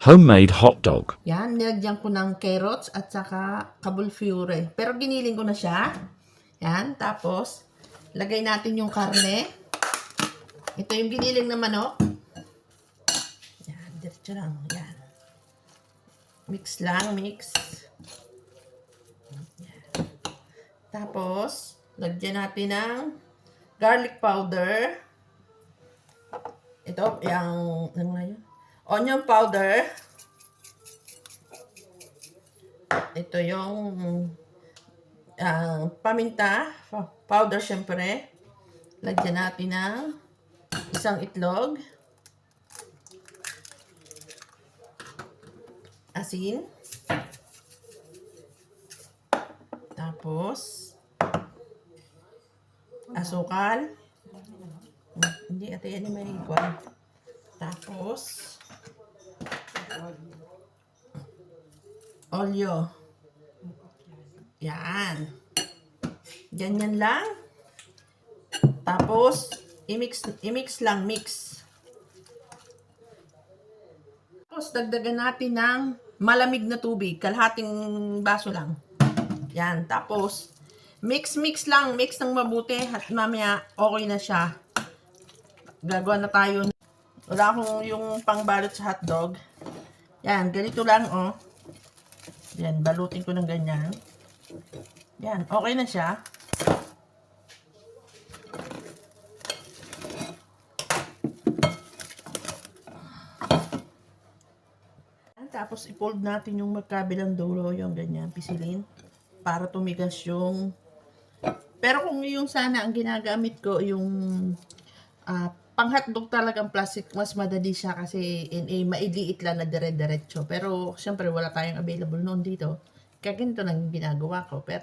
Homemade hot dog. Yan, nilagyan ko ng carrots at saka cauliflower. Pero giniling ko na siya. Yan, tapos, lagay natin yung karne. Ito yung giniling na manok. Yan, diretso lang. Yan. Mix lang, mix. Yan. Tapos, lagyan natin ng garlic powder. Ito, yung, ano nga yun? Onion powder. Ito yung paminta powder, syempre. Lagyan natin ng isang itlog. Asin. Tapos, asukal. Hindi, ito yan yung may iguan. Tapos, olyo. Yan. Ganyan lang. Tapos, i-mix lang, mix. Tapos, dagdagan natin ng malamig na tubig. Kalahating baso lang. Yan. Tapos, mix lang. Mix ng mabuti. At mamaya, okay na siya. Gagawa na tayo. Wala akong yung pangbalot sa hotdog. Yan. Ganito lang, oh. Yan. Balutin ko ng ganyan. Yan. Okay na siya. Tapos, i-fold natin yung magkabilang dulo, yung ganyan, pisilin, para tumigas yung... Pero kung yung sana ang ginagamit ko, yung pang-hotdog talagang plastic, mas madali siya kasi mailiit lang na dire-diretso. Pero, syempre, wala tayong available noon dito. Kaya ganito lang yung ginagawa ko. Pero,